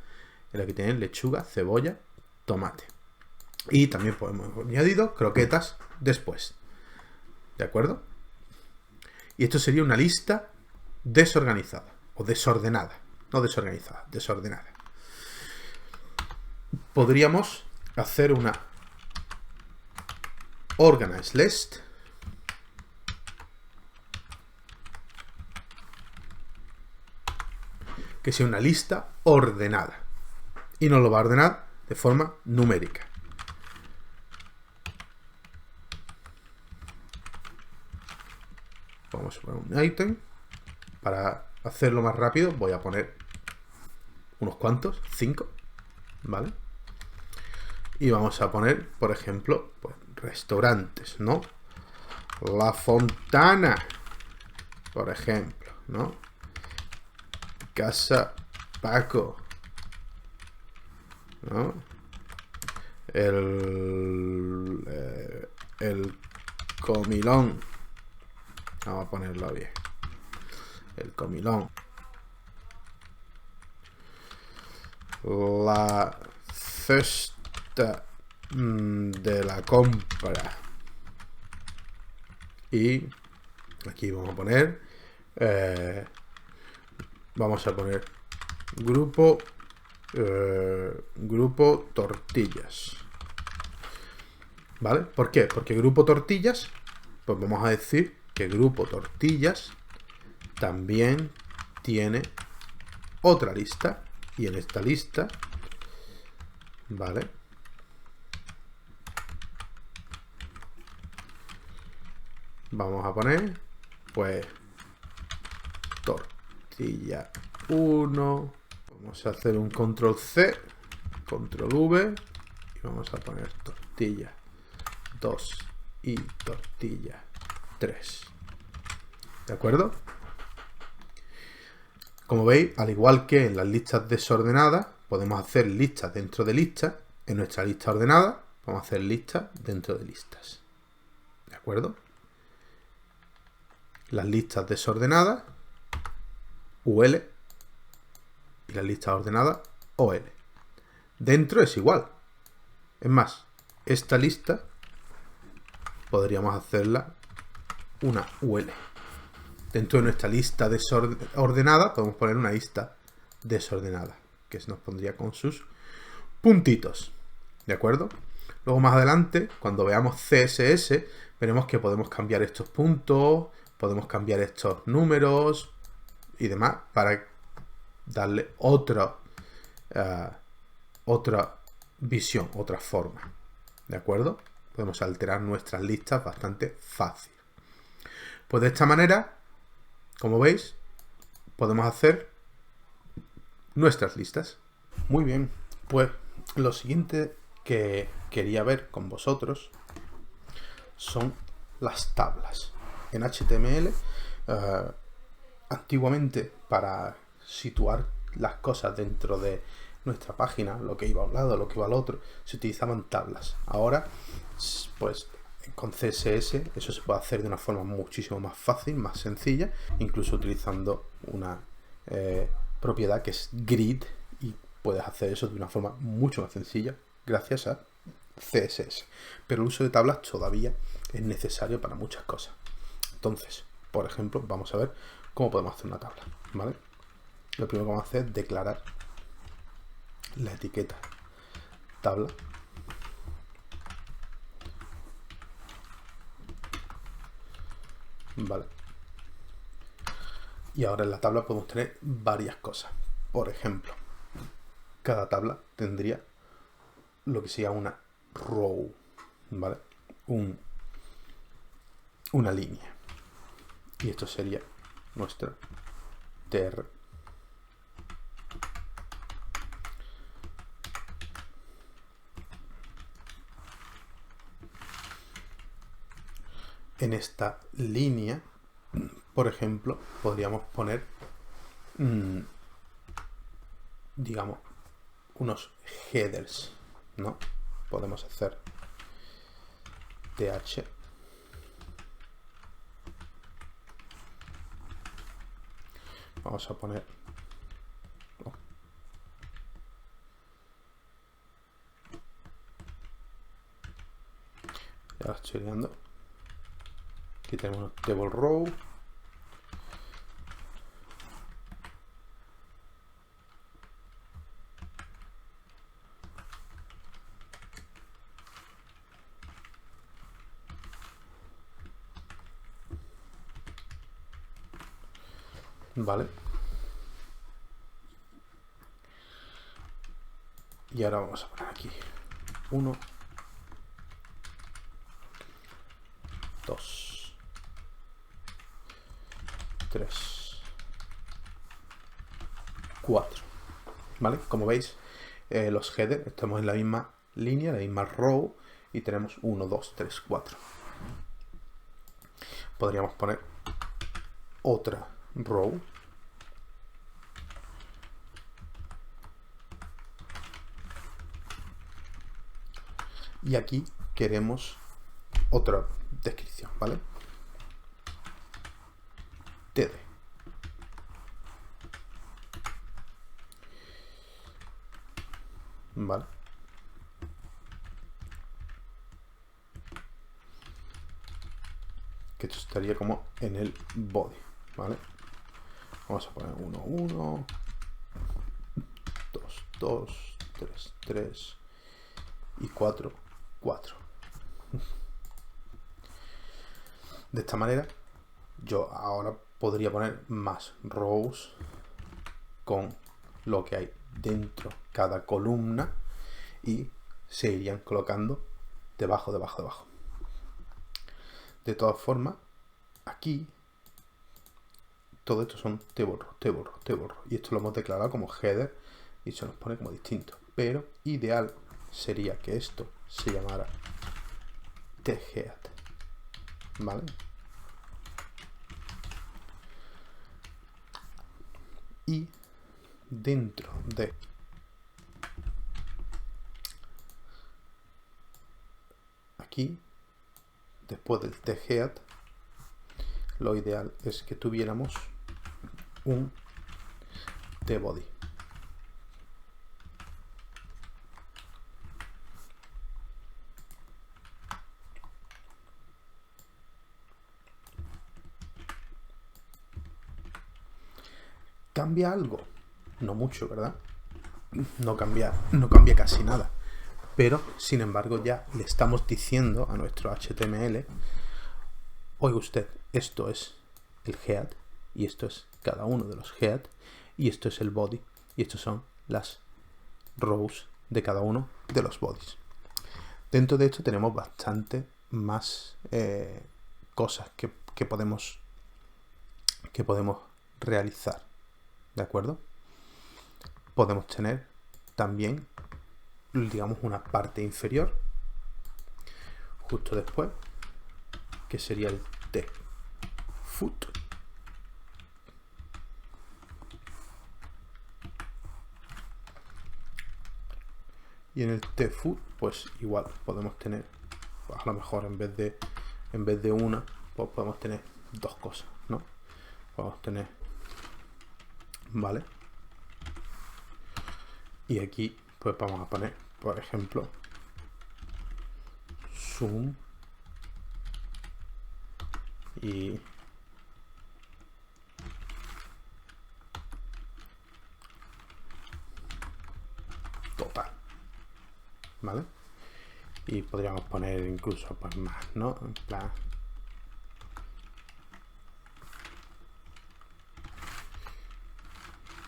S1: en la que tienen lechuga, cebolla, tomate. Y también hemos añadido croquetas después. ¿De acuerdo? Y esto sería una lista desorganizada o desordenada. No desorganizada, desordenada. Podríamos hacer una organized list que sea una lista ordenada y nos lo va a ordenar de forma numérica. Vamos a poner un item. Para hacerlo más rápido voy a poner unos cuantos, 5, ¿vale? Y vamos a poner, por ejemplo, pues, restaurantes, ¿no? La Fontana, por ejemplo, ¿no? Casa Paco, ¿no? El comilón. Vamos a ponerlo bien. El comilón. La cesta de la compra. Y aquí vamos a poner grupo tortillas, ¿vale? ¿Por qué? Porque grupo tortillas, pues vamos a decir que grupo tortillas también tiene otra lista. Y en esta lista, ¿vale? Vamos a poner, pues, tortilla 1. Vamos a hacer un control C, control V. Y vamos a poner tortilla 2 y tortilla 3. ¿De acuerdo? Como veis, al igual que en las listas desordenadas, podemos hacer listas dentro de listas. En nuestra lista ordenada, vamos a hacer listas dentro de listas. ¿De acuerdo? Las listas desordenadas, UL, y las listas ordenadas, OL. Dentro es igual. Es más, esta lista podríamos hacerla una UL. Dentro de nuestra lista ordenada podemos poner una lista desordenada, que se nos pondría con sus puntitos. ¿De acuerdo? Luego más adelante, cuando veamos CSS, veremos que podemos cambiar estos puntos, podemos cambiar estos números y demás para darle otra visión, otra forma. ¿De acuerdo? Podemos alterar nuestras listas bastante fácil. Pues de esta manera, como veis, podemos hacer nuestras listas. Muy bien, pues lo siguiente que quería ver con vosotros son las tablas. En HTML, antiguamente, para situar las cosas dentro de nuestra página, lo que iba a un lado, lo que iba al otro, se utilizaban tablas. Ahora, pues con CSS eso se puede hacer de una forma muchísimo más fácil, más sencilla, incluso utilizando una propiedad que es grid, y puedes hacer eso de una forma mucho más sencilla gracias a CSS. Pero el uso de tablas todavía es necesario para muchas cosas. Entonces, por ejemplo, vamos a ver cómo podemos hacer una tabla, ¿vale? Lo primero que vamos a hacer es declarar la etiqueta tabla. Vale. Y ahora en la tabla podemos tener varias cosas. Por ejemplo, cada tabla tendría lo que sería una row, ¿vale? Una línea. Y esto sería nuestra tr. En esta línea, por ejemplo, podríamos poner, digamos, unos headers, ¿no? Podemos hacer th. Vamos a poner... Ya lo estoy liando. Aquí tenemos table row. Vale. Y ahora vamos a poner aquí 1, 2, 3, 4. ¿Vale? Como veis, los headers, estamos en la misma línea, la misma row, y tenemos 1, 2, 3, 4. Podríamos poner otra row. Y aquí queremos otra descripción, ¿vale? td. ¿Vale? Que esto estaría como en el body, ¿vale? Vamos a poner 1, 1, 2, 2, 3, 3 y 4, 4. De esta manera, yo ahora podría poner más rows con lo que hay dentro cada columna y se irían colocando debajo. De todas formas, aquí todo esto son te borro. Y esto lo hemos declarado como header y se nos pone como distinto. Pero ideal sería que esto se llamara thehead, ¿vale? Y dentro de aquí, después del thehead, lo ideal es que tuviéramos un tbody. ¿Cambia algo? No mucho, ¿verdad? No cambia casi nada. Pero, sin embargo, ya le estamos diciendo a nuestro HTML, oiga usted, esto es el head, y esto es cada uno de los head, y esto es el body, y estos son las rows de cada uno de los bodies. Dentro de esto tenemos bastante más cosas que podemos realizar, ¿de acuerdo? Podemos tener también, digamos, una parte inferior justo después, que sería el tfoot. Y en el tfoot, pues igual podemos tener, pues a lo mejor en vez de una, pues podemos tener dos cosas, ¿no? Podemos tener, ¿vale? Y aquí pues vamos a poner, por ejemplo, zoom y total, ¿vale? Y podríamos poner incluso pues más, ¿no? En plan,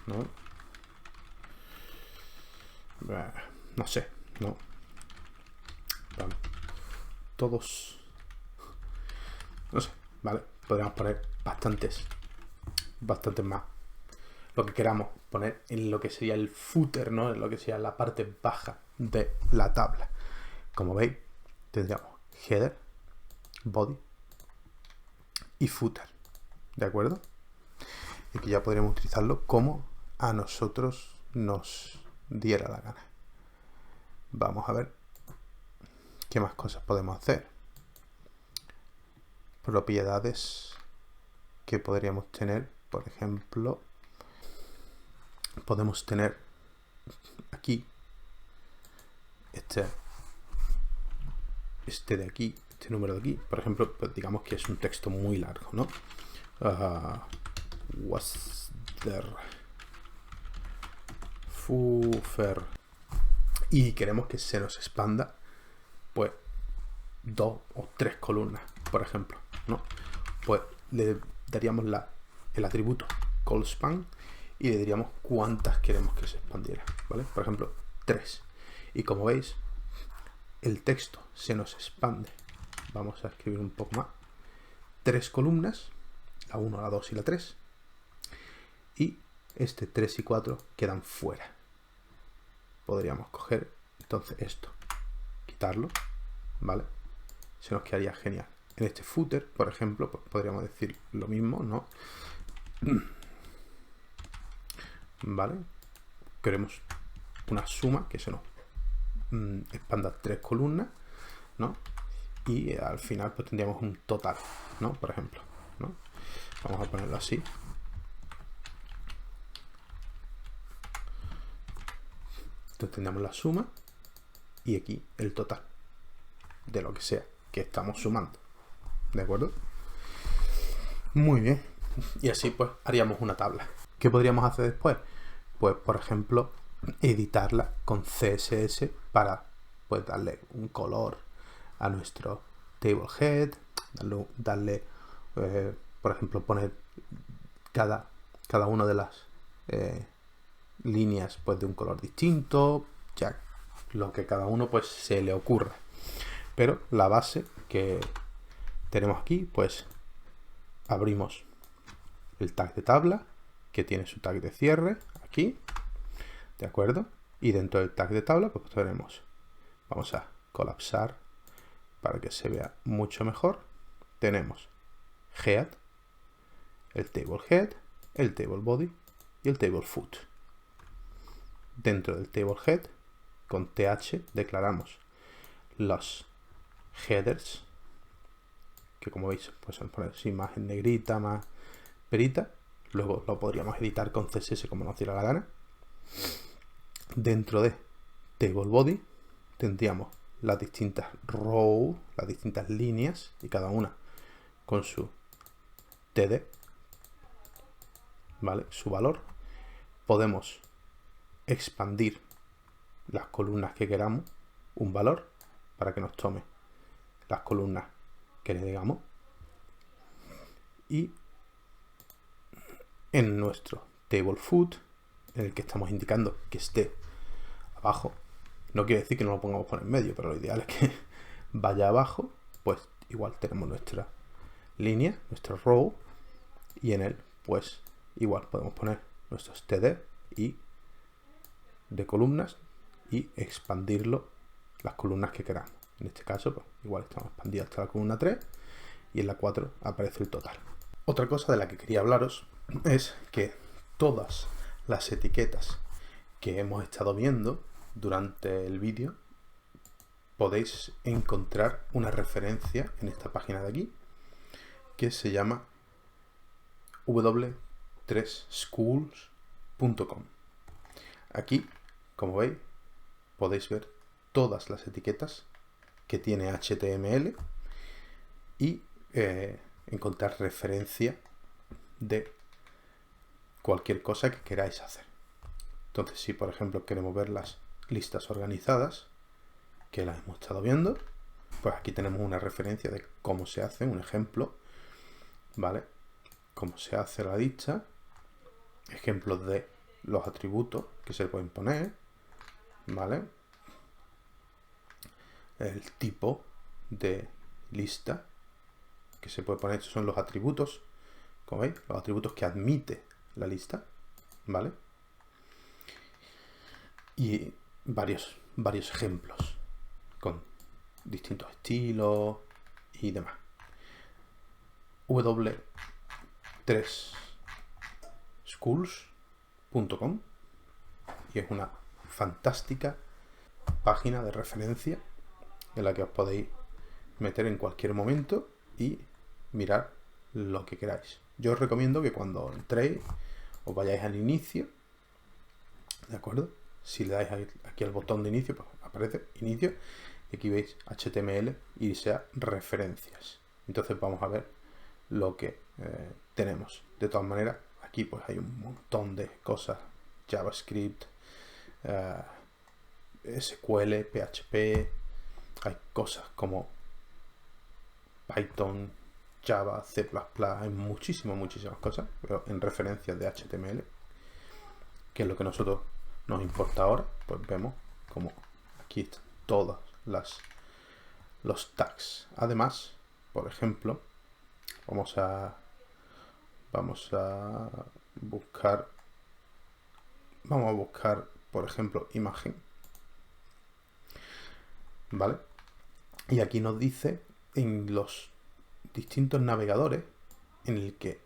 S1: ¿no? No sé, ¿no? Vale. Todos, no sé, ¿vale? Podríamos poner bastantes más. Lo que queramos poner en lo que sería el footer, ¿no? En lo que sería la parte baja de la tabla. Como veis, tendríamos header, body y footer, ¿de acuerdo? Y que ya podríamos utilizarlo como a nosotros nos diera la gana. Vamos a ver qué más cosas podemos hacer. Propiedades que podríamos tener, por ejemplo, podemos tener aquí este de aquí, este número de aquí, por ejemplo, pues digamos que es un texto muy largo, ¿no? Was there footer, y queremos que se nos expanda pues 2 o 3 columnas, por ejemplo, ¿no? Pues le daríamos el atributo callSpan y le diríamos cuántas queremos que se expandiera, ¿vale? Por ejemplo, 3. Y como veis, el texto se nos expande. Vamos a escribir un poco más. 3 columnas, la 1, la 2 y la 3. Y este 3 y 4 quedan fuera. Podríamos coger entonces esto, quitarlo, ¿vale? Se nos quedaría genial. En este footer, por ejemplo, pues podríamos decir lo mismo, ¿no? ¿Vale? Queremos una suma que se nos expanda 3 columnas, ¿no? Y al final pues tendríamos un total, ¿no? Por ejemplo, ¿no? Vamos a ponerlo así. Entonces tendríamos la suma y aquí el total de lo que sea que estamos sumando, ¿de acuerdo? Muy bien. Y así pues haríamos una tabla. ¿Qué podríamos hacer después? Pues por ejemplo editarla con CSS para pues darle un color a nuestro table head, darle por ejemplo poner cada una de las líneas pues de un color distinto, ya lo que cada uno pues se le ocurra. Pero la base que tenemos aquí, pues abrimos el tag de tabla, que tiene su tag de cierre aquí, ¿de acuerdo? Y dentro del tag de tabla pues tenemos, vamos a colapsar para que se vea mucho mejor, tenemos head, el table head, el table body y el table foot. Dentro del table head, con th declaramos los headers, que como veis pues poner así más en negrita, más perita. Luego lo podríamos editar con CSS como nos diera la gana. Dentro de table body tendríamos las distintas rows, las distintas líneas, y cada una con su TD, ¿vale? Su valor. Podemos expandir las columnas que queramos un valor para que nos tome las columnas que le digamos. Y en nuestro table foot, en el que estamos indicando que esté abajo, no quiere decir que no lo pongamos por en medio, pero lo ideal es que vaya abajo, pues igual tenemos nuestra línea, nuestro row, y en él pues igual podemos poner nuestros TD y de columnas y expandirlo las columnas que queramos. En este caso pues igual estamos expandidos hasta la columna 3 y en la 4 aparece el total. Otra cosa de la que quería hablaros es que todas las etiquetas que hemos estado viendo durante el vídeo podéis encontrar una referencia en esta página de aquí que se llama w3schools.com. Aquí, como veis, podéis ver todas las etiquetas que tiene HTML y encontrar referencia de cualquier cosa que queráis hacer. Entonces, si por ejemplo queremos ver las listas organizadas, que las hemos estado viendo, pues aquí tenemos una referencia de cómo se hace, un ejemplo, ¿vale? Cómo se hace la lista, ejemplos de los atributos que se pueden poner, ¿vale? El tipo de lista que se puede poner, estos son los atributos, como veis, los atributos que admite la lista, ¿vale? Y varios ejemplos con distintos estilos y demás. w3schools.com, y es una fantástica página de referencia en la que os podéis meter en cualquier momento y mirar lo que queráis. Yo os recomiendo que cuando entréis os vayáis al inicio, ¿de acuerdo? Si le dais aquí al botón de inicio, pues aparece inicio, y aquí veis HTML y sea referencias. Entonces vamos a ver lo que tenemos. De todas maneras, aquí pues hay un montón de cosas, JavaScript, SQL, PHP, hay cosas como Python, Java, C++, hay muchísimas cosas, pero en referencias de HTML, que es lo que a nosotros nos importa ahora. Pues vemos como aquí están todos los tags. Además, por ejemplo, vamos a buscar, por ejemplo, imagen, ¿vale? Y aquí nos dice en los distintos navegadores en el que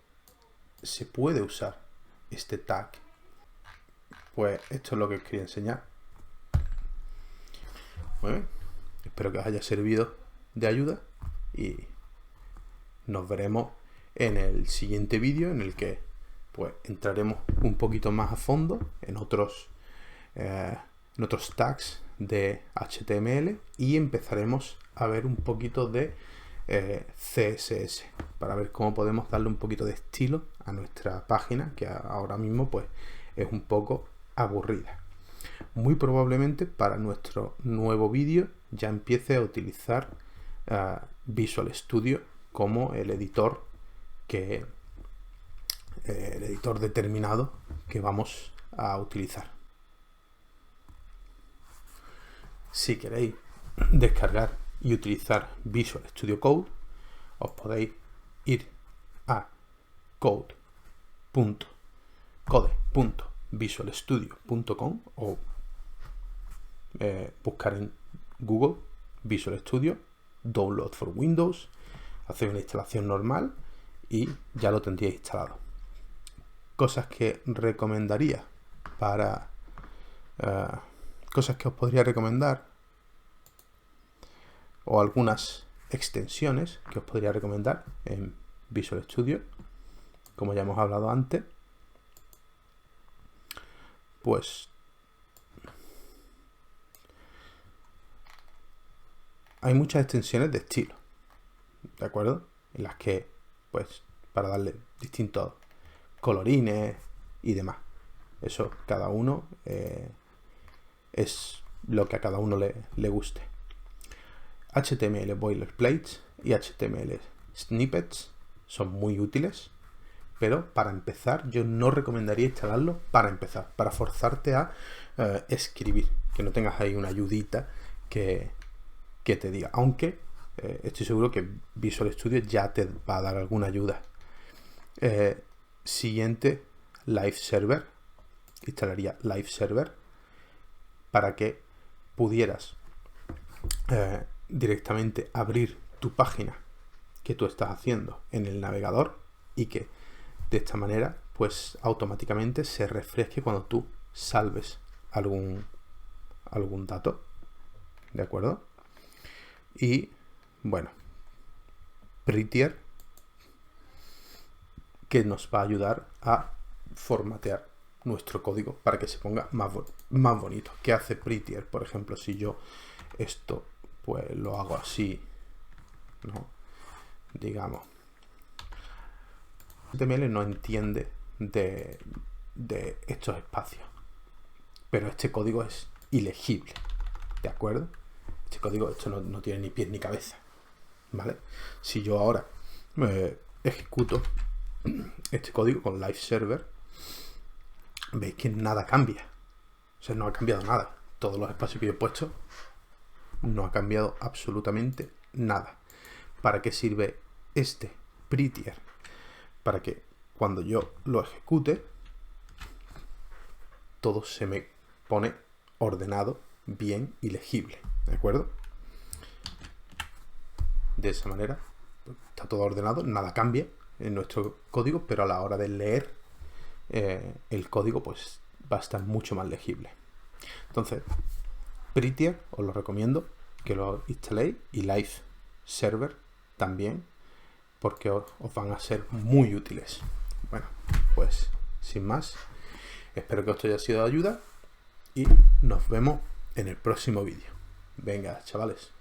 S1: se puede usar este tag. Pues esto es lo que os quería enseñar. Muy bien, espero que os haya servido de ayuda y nos veremos en el siguiente vídeo, en el que pues entraremos un poquito más a fondo en otros tags de HTML y empezaremos a ver un poquito de CSS para ver cómo podemos darle un poquito de estilo a nuestra página, que ahora mismo pues es un poco aburrida. Muy probablemente para nuestro nuevo vídeo ya empiece a utilizar Visual Studio como el editor que el editor determinado que vamos a utilizar. Si queréis descargar y utilizar Visual Studio Code, os podéis ir a code.visualstudio.com o buscar en Google Visual Studio Download for Windows, hacer una instalación normal y ya lo tendríais instalado. Cosas que recomendaría para cosas que os podría recomendar, o algunas extensiones que os podría recomendar en Visual Studio, como ya hemos hablado antes, pues hay muchas extensiones de estilo, ¿de acuerdo? En las que, pues, para darle distintos colorines y demás. Eso, cada uno es lo que a cada uno le guste. HTML boilerplates y HTML snippets son muy útiles, pero para empezar yo no recomendaría instalarlo para empezar, para forzarte a escribir, que no tengas ahí una ayudita que te diga, aunque estoy seguro que Visual Studio ya te va a dar alguna ayuda. Siguiente, Live Server. Instalaría Live Server para que pudieras directamente abrir tu página que tú estás haciendo en el navegador y que de esta manera pues automáticamente se refresque cuando tú salves algún dato, ¿de acuerdo? Y bueno, Prettier, que nos va a ayudar a formatear nuestro código para que se ponga más bonito. ¿Qué hace Prettier? Por ejemplo, si yo esto pues lo hago así, ¿no? Digamos, HTML no entiende de estos espacios, pero este código es ilegible, ¿de acuerdo? Este código, esto no tiene ni pies ni cabeza, ¿vale? Si yo ahora ejecuto este código con Live Server, veis que nada cambia. O sea, no ha cambiado nada. Todos los espacios que yo he puesto, no ha cambiado absolutamente nada. ¿Para qué sirve este Prettier? Para que cuando yo lo ejecute, todo se me pone ordenado, bien y legible, ¿de acuerdo? De esa manera está todo ordenado, nada cambia en nuestro código, pero a la hora de leer el código pues va a estar mucho más legible. Entonces, Prettier os lo recomiendo que lo instaléis, y Live Server también, porque os van a ser muy útiles. Bueno, pues sin más, espero que esto haya sido de ayuda y nos vemos en el próximo vídeo. Venga, chavales.